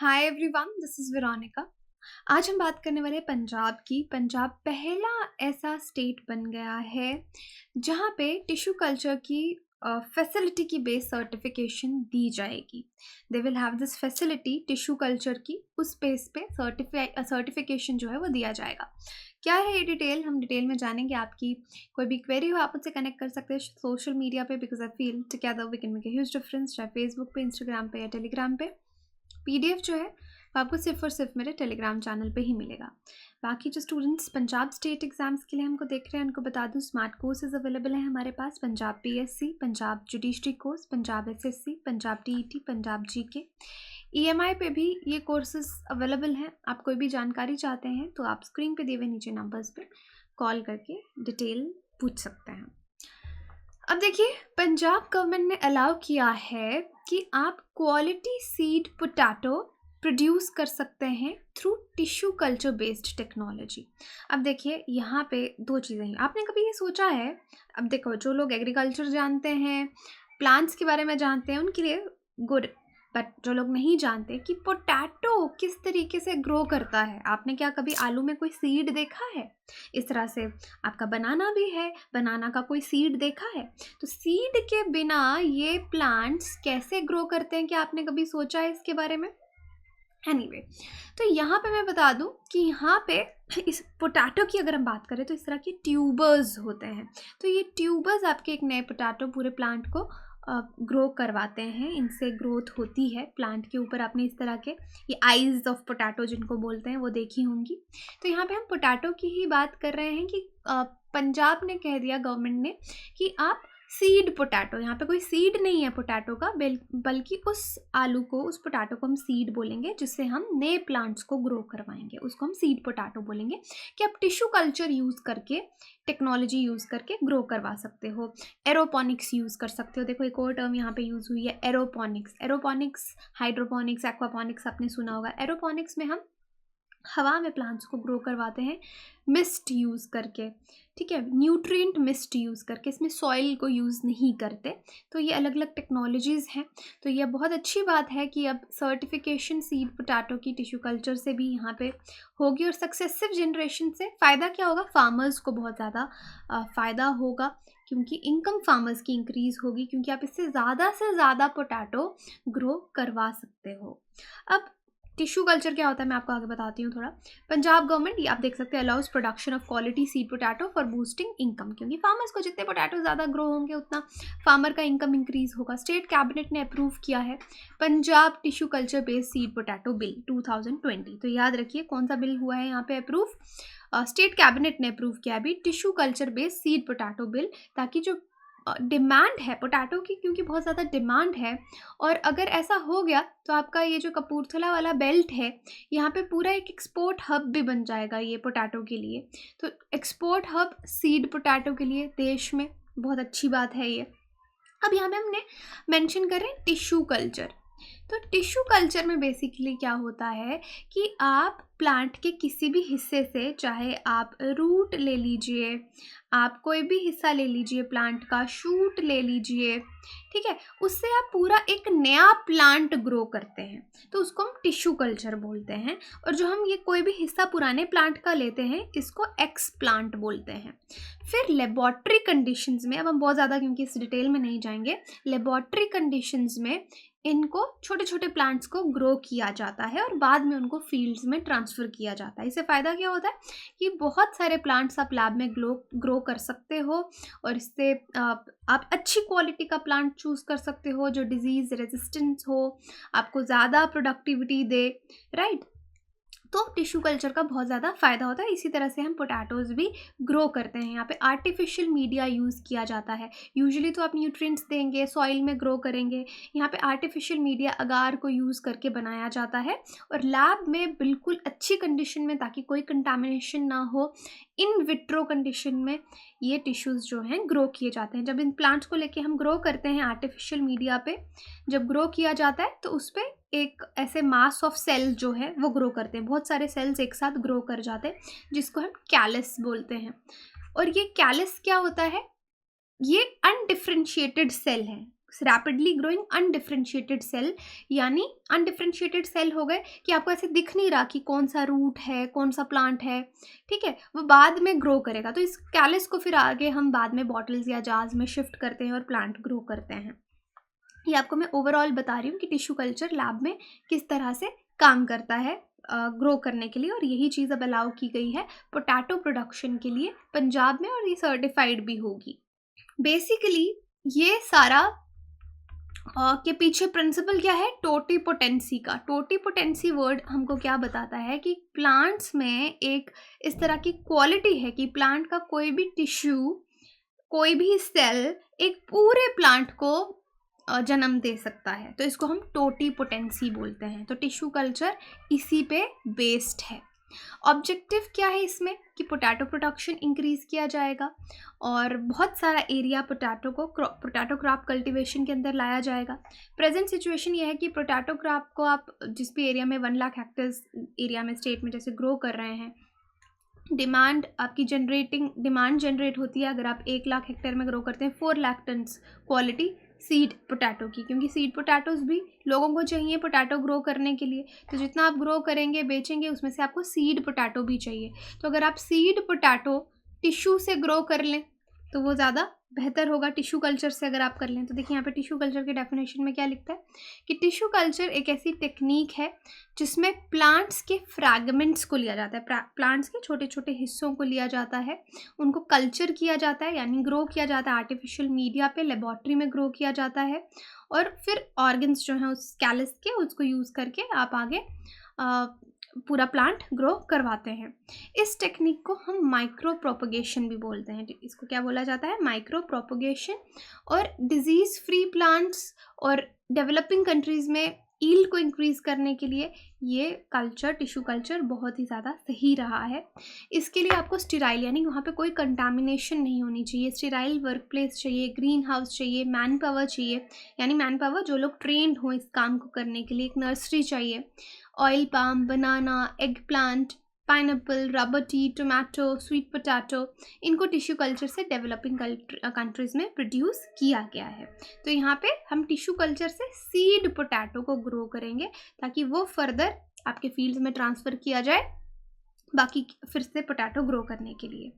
Hi everyone, this is Veronica. आज हम बात करने वाले हैं पंजाब की। पंजाब पहला ऐसा स्टेट बन गया है जहाँ पे टिश्यू कल्चर की फैसिलिटी की बेस सर्टिफिकेशन दी जाएगी। They will have this facility tissue culture की, उस बेस पे सर्टिफिकेशन जो है वो दिया जाएगा। क्या है ये डिटेल, हम डिटेल में जानेंगे। आपकी कोई भी क्वेरी हो आप मुझसे कनेक्ट कर सकते हैं सोशल मीडिया पे, because I feel together we can make a huge difference, चाहे फेसबुक पे, इंस्टाग्राम पे या टेलीग्राम पे। पीडीएफ जो है वो आपको सिर्फ और सिर्फ मेरे टेलीग्राम चैनल पे ही मिलेगा। बाकी जो स्टूडेंट्स पंजाब स्टेट एग्जाम्स के लिए हमको देख रहे हैं उनको बता दूं, स्मार्ट कोर्सेज अवेलेबल हैं हमारे पास। Punjab PSC, Punjab judiciary course, Punjab SSC, Punjab TET, Punjab GK. EMI पे भी ये कोर्सेज अवेलेबल हैं। आप कोई भी जानकारी चाहते हैं तो आप स्क्रीन पे दिए हुए नीचे नंबर्स पे कॉल करके डिटेल पूछ सकते हैं। अब देखिए, पंजाब गवर्नमेंट ने अलाउ किया है कि आप क्वालिटी सीड पोटैटो प्रोड्यूस कर सकते हैं through tissue culture based technology. अब देखिए, यहाँ पे दो चीज़ें हैं। आपने कभी ये सोचा है, अब देखो, जो लोग एग्रीकल्चर जानते हैं, प्लांट्स के बारे में जानते हैं, उनके लिए गुड, बट जो लोग नहीं जानते कि पोटैटो किस तरीके से ग्रो करता है। आपने क्या कभी आलू में कोई सीड देखा है? इस तरह से आपका बनाना भी है, बनाना का कोई सीड देखा है? तो सीड के बिना ये प्लांट्स कैसे ग्रो करते हैं, क्या आपने कभी सोचा है इसके बारे में? एनीवे, तो यहाँ पे मैं बता दूँ कि यहाँ पे इस पोटैटो की अगर हम बात करें तो इस तरह के ट्यूबर्स होते हैं। तो ये ट्यूबर्स आपके एक नए पोटैटो पूरे प्लांट को ग्रो करवाते हैं। इनसे ग्रोथ होती है प्लांट के ऊपर। आपने इस तरह के ये आइज़ ऑफ पोटैटो जिनको बोलते हैं वो देखी होंगी। तो यहाँ पे हम पोटैटो की ही बात कर रहे हैं कि पंजाब ने कह दिया, गवर्नमेंट ने, कि आप सीड पोटैटो, यहाँ पे कोई सीड नहीं है पोटैटो का, बल्कि उस आलू को, उस पोटैटो को हम सीड बोलेंगे, जिससे हम नए प्लांट्स को ग्रो करवाएंगे, उसको हम सीड पोटैटो बोलेंगे। कि आप टिश्यू कल्चर यूज़ करके, टेक्नोलॉजी यूज़ करके ग्रो करवा सकते हो। एरोपोनिक्स यूज़ कर सकते हो। देखो, एक और टर्म यहाँ पे यूज़ हुई है, एरोपोनिक्स। एरोपोनिक्स, हाइड्रोपोनिक्स, एक्वापोनिक्स आपने सुना होगा। एरोपोनिक्स में हम हवा में प्लांट्स को ग्रो करवाते हैं मिस्ट यूज़ करके, ठीक है, न्यूट्रिएंट मिस्ट यूज़ करके। इसमें सॉइल को यूज़ नहीं करते। तो ये अलग अलग टेक्नोलॉजीज़ हैं। तो ये बहुत अच्छी बात है कि अब सर्टिफिकेशन सीड पोटैटो की टिश्यू कल्चर से भी यहाँ पे होगी। और सक्सेसिव जनरेशन से फ़ायदा क्या होगा? फार्मर्स को बहुत ज़्यादा फ़ायदा होगा, क्योंकि इनकम फार्मर्स की इंक्रीज़ होगी, क्योंकि आप इससे ज़्यादा से ज़्यादा पोटैटो ग्रो करवा सकते हो। अब टिश्यू कल्चर क्या होता है मैं आपको आगे बताती हूँ थोड़ा। पंजाब गवर्नमेंट, ये आप देख सकते हैं, allows production of quality seed potato for boosting income, क्योंकि फार्मर्स को जितने पोटैटो ज़्यादा ग्रो होंगे उतना फार्मर का इनकम इंक्रीज होगा। स्टेट कैबिनेट ने अप्रूव किया है Punjab tissue culture based seed potato bill 2020। तो याद रखिए कौन सा बिल हुआ है यहाँ पे अप्रूव। स्टेट कैबिनेट ने अप्रूव किया अभी tissue culture based seed potato bill, ताकि जो डिमांड है पोटैटो की, क्योंकि बहुत ज़्यादा डिमांड है, और अगर ऐसा हो गया तो आपका ये जो कपूरथला वाला बेल्ट है, यहाँ पे पूरा एक एक्सपोर्ट हब भी बन जाएगा ये पोटैटो के लिए। तो एक्सपोर्ट हब सीड पोटैटो के लिए देश में बहुत अच्छी बात है ये। अब यहाँ पे हमने मेंशन करें टिश्यू कल्चर। तो टिश्यू कल्चर में बेसिकली क्या होता है कि आप प्लांट के किसी भी हिस्से से, चाहे आप रूट ले लीजिए, आप कोई भी हिस्सा ले लीजिए, प्लांट का शूट ले लीजिए, ठीक है, उससे आप पूरा एक नया प्लांट ग्रो करते हैं। तो उसको हम टिश्यू कल्चर बोलते हैं। और जो हम ये कोई भी हिस्सा पुराने प्लांट का लेते हैं, इसको एक्स प्लांट बोलते हैं। फिर लेबॉर्ट्री कंडीशंस में, अब हम बहुत ज़्यादा क्योंकि इस डिटेल में नहीं जाएंगे, लेबॉर्ट्री कंडीशंस में इनको छोटे छोटे प्लांट्स को ग्रो किया जाता है और बाद में उनको फील्ड्स में ट्रांसफ़र किया जाता है। इससे फ़ायदा क्या होता है कि बहुत सारे प्लांट्स आप लैब में ग्रो कर सकते हो, और इससे आप अच्छी क्वालिटी का प्लांट चूज़ कर सकते हो जो डिजीज़ रेजिस्टेंस हो, आपको ज़्यादा प्रोडक्टिविटी दे, राइट। तो टिश्यू कल्चर का बहुत ज़्यादा फ़ायदा होता है। इसी तरह से हम पोटैटोज़ भी ग्रो करते हैं। यहाँ पे आर्टिफिशियल मीडिया यूज़ किया जाता है। यूजुअली तो आप न्यूट्रिएंट्स देंगे, सॉइल में ग्रो करेंगे, यहाँ पे आर्टिफिशियल मीडिया अगार को यूज़ करके बनाया जाता है, और लैब में बिल्कुल अच्छी कंडीशन में, ताकि कोई कंटामिनेशन ना हो, इन विट्रो कंडीशन में ये टिश्यूज़ जो हैं ग्रो किए जाते हैं। जब इन प्लांट्स को लेके हम ग्रो करते हैं आर्टिफिशियल मीडिया पे, जब ग्रो किया जाता है तो उस पर एक ऐसे मास ऑफ सेल जो है वो ग्रो करते हैं, बहुत सारे सेल्स एक साथ ग्रो कर जाते हैं, जिसको हम कैलस बोलते हैं। और ये कैलस क्या होता है? ये अनडिफरेंशिएटेड सेल है। रैपिडली ग्रोइंग अनडिफरेंशिएटेड सेल, यानी अनडिफरेंशिएटेड सेल हो गए कि आपको ऐसे दिख नहीं रहा कि कौन सा रूट है, कौन सा प्लांट है, ठीक है, वो बाद में ग्रो करेगा। तो इस कैलिस को फिर आगे हम बाद में बॉटल्स या जार्स में शिफ्ट करते हैं और प्लांट ग्रो करते हैं। ये आपको मैं ओवरऑल बता रही हूँ कि टिश्यू कल्चर लैब में किस तरह से काम करता है ग्रो करने के लिए, और यही चीज़ अब अलाउ की गई है पोटैटो प्रोडक्शन के लिए पंजाब में, और ये सर्टिफाइड भी होगी। बेसिकली ये सारा के पीछे प्रिंसिपल क्या है, टोटीपोटेंसी का। टोटीपोटेंसी वर्ड हमको क्या बताता है कि प्लांट्स में एक इस तरह की क्वालिटी है कि प्लांट का कोई भी टिश्यू, कोई भी सेल एक पूरे प्लांट को जन्म दे सकता है। तो इसको हम टोटीपोटेंसी बोलते हैं। तो टिश्यू कल्चर इसी पे बेस्ड है। ऑब्जेक्टिव क्या है इसमें कि पोटैटो प्रोडक्शन इंक्रीज़ किया जाएगा और बहुत सारा एरिया पोटैटो क्रॉप कल्टीवेशन के अंदर लाया जाएगा। प्रेजेंट सिचुएशन ये है कि पोटैटो क्रॉप को आप जिस भी एरिया में 1 लाख हेक्टेयर्स एरिया में स्टेट में जैसे ग्रो कर रहे हैं, डिमांड आपकी डिमांड जनरेट होती है अगर आप 1 लाख हेक्टेयर में ग्रो करते हैं 4 lakh tons quality seed potato की, क्योंकि सीड पोटैटोज भी लोगों को चाहिए पोटैटो ग्रो करने के लिए। तो जितना आप ग्रो करेंगे बेचेंगे उसमें से आपको सीड पोटैटो भी चाहिए। तो अगर आप सीड पोटैटो टिश्यू से ग्रो कर लें तो वो ज़्यादा बेहतर होगा टिश्यू कल्चर से अगर आप कर लें। तो देखिए यहाँ पे टिश्यू कल्चर के डेफिनेशन में क्या लिखता है कि टिश्यू कल्चर एक ऐसी टेक्निक है जिसमें प्लांट्स के फ्रैगमेंट्स को लिया जाता है, प्लांट्स के छोटे छोटे हिस्सों को लिया जाता है, उनको कल्चर किया जाता है यानी ग्रो किया जाता है आर्टिफिशियल मीडिया पे, लेबॉर्ट्री में ग्रो किया जाता है, और फिर ऑर्गन्स जो हैं उस कैलिस के उसको यूज़ करके आप आगे पूरा प्लांट ग्रो करवाते हैं। इस टेक्निक को हम माइक्रो प्रोपगेशन भी बोलते हैं। इसको क्या बोला जाता है, माइक्रो प्रोपगेशन। और डिजीज़ फ्री प्लांट्स और डेवलपिंग कंट्रीज़ में ईल्ड को इंक्रीज़ करने के लिए ये कल्चर, टिश्यू कल्चर बहुत ही ज़्यादा सही रहा है। इसके लिए आपको स्टेराइल यानी वहाँ पे कोई कंटामिनेशन नहीं होनी चाहिए, स्टेराइल वर्क प्लेस चाहिए, ग्रीन हाउस चाहिए, मैन पावर चाहिए यानी मैन पावर जो लोग ट्रेंड हों इस काम को करने के लिए, एक नर्सरी चाहिए, oil palm, banana, eggplant, pineapple, rubber tea, tomato, sweet potato, इनको टिश्यू कल्चर से डेवलपिंग कंट्रीज़ में प्रोड्यूस किया गया है। तो यहाँ पे हम टिश्यू कल्चर से सीड पोटैटो को ग्रो करेंगे ताकि वो फर्दर आपके फील्ड में ट्रांसफ़र किया जाए बाकी फिर से पोटैटो ग्रो करने के लिए।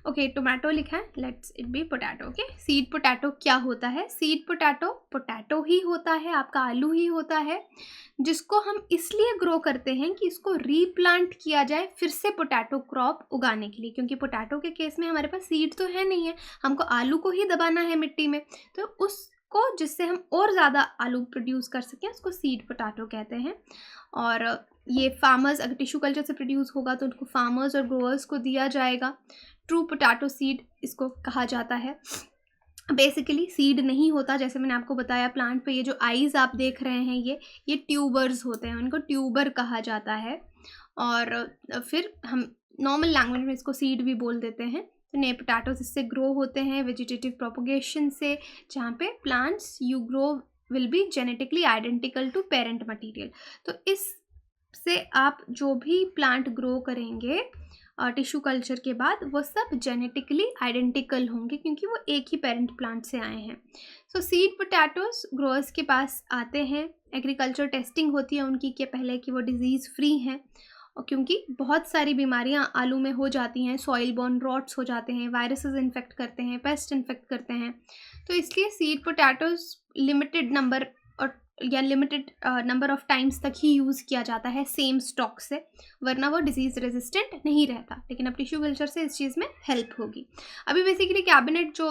ओके, टोमेटो लिखा है, let's it be potato. Okay, seed potato क्या होता है, सीड पोटैटो पोटैटो ही होता है, आपका आलू ही होता है, जिसको हम इसलिए ग्रो करते हैं कि इसको रीप्लांट किया जाए फिर से पोटैटो क्रॉप उगाने के लिए, क्योंकि पोटैटो के केस में हमारे पास सीड तो है नहीं है, हमको आलू को ही दबाना है मिट्टी में, तो उसको जिससे हम और ज़्यादा आलू प्रोड्यूस कर सकें उसको सीड पोटैटो कहते हैं। और ये फार्मर्स, अगर टिश्यू कल्चर से प्रोड्यूस होगा तो उनको फार्मर्स और ग्रोअर्स को दिया जाएगा। ट्रू पोटैटो सीड इसको कहा जाता है। बेसिकली सीड नहीं होता, जैसे मैंने आपको बताया प्लांट पे ये जो आईज आप देख रहे हैं ये ट्यूबर्स होते हैं, उनको ट्यूबर कहा जाता है। और फिर हम नॉर्मल लैंग्वेज में इसको सीड भी बोल देते हैं। तो नए पोटैटोज इससे ग्रो होते हैं वेजिटेटिव प्रोपगेशन से, जहाँ पे plants you grow will be genetically identical to parent material. तो इससे आप जो भी प्लांट ग्रो करेंगे टिश्यू कल्चर के बाद वो सब जेनेटिकली आइडेंटिकल होंगे क्योंकि वो एक ही पेरेंट प्लांट से आए हैं। सो सीड पोटैटोज ग्रोअर्स के पास आते हैं, एग्रीकल्चर टेस्टिंग होती है उनकी कि पहले कि वो डिज़ीज़ फ्री हैं, और क्योंकि बहुत सारी बीमारियां आलू में हो जाती हैं, सॉइल बॉर्न रॉट्स हो जाते हैं, वायरसेस इन्फेक्ट करते हैं, पेस्ट इन्फेक्ट करते हैं, तो इसलिए seed potatoes limited number of times तक ही यूज़ किया जाता है सेम स्टॉक से, वरना वो डिजीज़ रेजिस्टेंट नहीं रहता। लेकिन अब टिश्यू कल्चर से इस चीज़ में हेल्प होगी। अभी बेसिकली कैबिनेट जो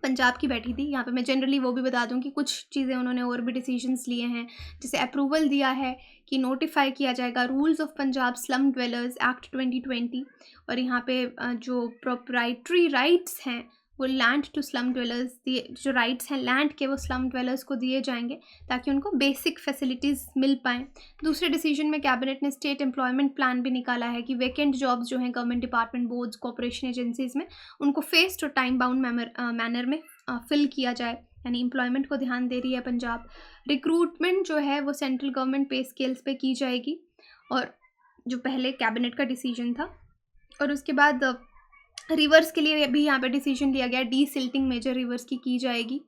पंजाब की बैठी थी, यहाँ पे मैं जनरली वो भी बता दूँ कि कुछ चीज़ें उन्होंने और भी डिसीजंस लिए हैं, जैसे अप्रूवल दिया है कि नोटिफाई किया जाएगा rules of Punjab slum dwellers act 2020, और यहाँ पे जो प्रोप्राइटरी राइट्स हैं वो लैंड टू स्लम ड्वेलर्स दिए, जो राइट्स हैं लैंड के वो स्लम ड्वेलर्स को दिए जाएंगे ताकि उनको बेसिक फैसिलिटीज़ मिल पाएँ। दूसरे डिसीजन में कैबिनेट ने स्टेट एम्प्लॉयमेंट प्लान भी निकाला है कि वैकेंट जॉब्स जो हैं government department, boards, corporation agencies में, उनको फेस्ड और टाइम बाउंड मैनर में फिल किया जाए, यानी एम्प्लॉयमेंट को ध्यान दे रही है पंजाब। रिक्रूटमेंट जो है वो सेंट्रल गवर्नमेंट पे स्केल्स पे की जाएगी, और जो पहले कैबिनेट का डिसीजन था। और उसके बाद रिवर्स के लिए भी यहाँ पे डिसीजन लिया गया, डी सिल्टिंग मेजर रिवर्स की जाएगी,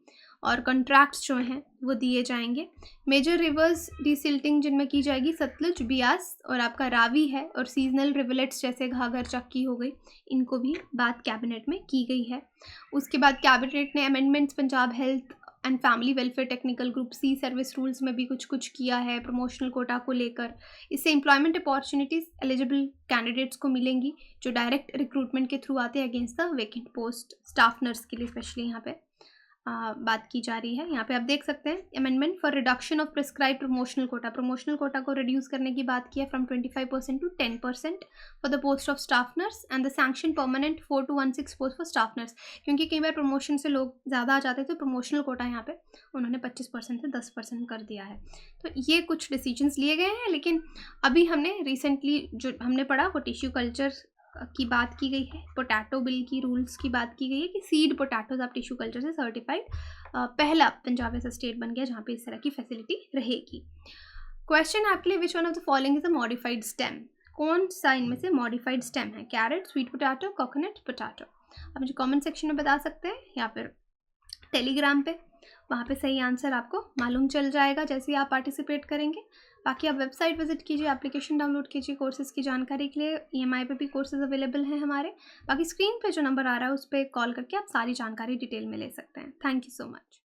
और कॉन्ट्रैक्ट्स जो हैं वो दिए जाएंगे। मेजर रिवर्स डिसिल्टिंग जिनमें की जाएगी सतलुज, बियास और आपका रावी है, और सीजनल रिवलेट्स जैसे घाघर, चक्की हो गई, इनको भी बात कैबिनेट में की गई है। उसके बाद कैबिनेट ने amendments Punjab health and family welfare technical group C service rules में भी कुछ किया है प्रमोशनल कोटा को लेकर। इससे एम्प्लॉयमेंट अपॉर्चुनिटीज़ एलिजिबल कैंडिडेट्स को मिलेंगी जो डायरेक्ट रिक्रूटमेंट के थ्रू आते हैं against the vacant post, staff nurse के लिए स्पेशली यहाँ पे बात की जा रही है। यहाँ पे आप देख सकते हैं amendment for reduction of prescribe promotional quota को रिड्यूस करने की बात की है from 25% to 10% for the post of staff nurse and the sanction permanent 4216 post for staff nurse, क्योंकि कई बार प्रमोशन से लोग ज़्यादा आ जाते थे, तो प्रमोशनल कोटा यहाँ पे उन्होंने 25% से 10% कर दिया है। तो ये कुछ डिसीजंस लिए गए हैं, लेकिन अभी हमने रिसेंटली जो हमने पढ़ा वो टिश्यू कल्चर की बात की गई है, पोटैटो बिल की रूल्स की बात की गई है कि सीड पोटैटोज आप टिश्यू कल्चर से सर्टिफाइड, पहला पंजाब ऐसा स्टेट बन गया जहाँ पे इस तरह की फैसिलिटी रहेगी। क्वेश्चन आपके लिए, which one of the following is a modified stem, कौन सा इनमें से मॉडिफाइड स्टेम है? Carrot, sweet potato, coconut, potato. आप मुझे कमेंट सेक्शन में बता सकते हैं या फिर टेलीग्राम पे, वहाँ पे सही आंसर आपको मालूम चल जाएगा जैसे ही आप पार्टिसिपेट करेंगे। बाकी आप वेबसाइट विजिट कीजिए, एप्लीकेशन डाउनलोड कीजिए कोर्सेज़ की जानकारी के लिए। EMI पे भी कोर्सेज़ अवेलेबल हैं हमारे। बाकी स्क्रीन पे जो नंबर आ रहा है उस पर कॉल करके आप सारी जानकारी डिटेल में ले सकते हैं। Thank you so much.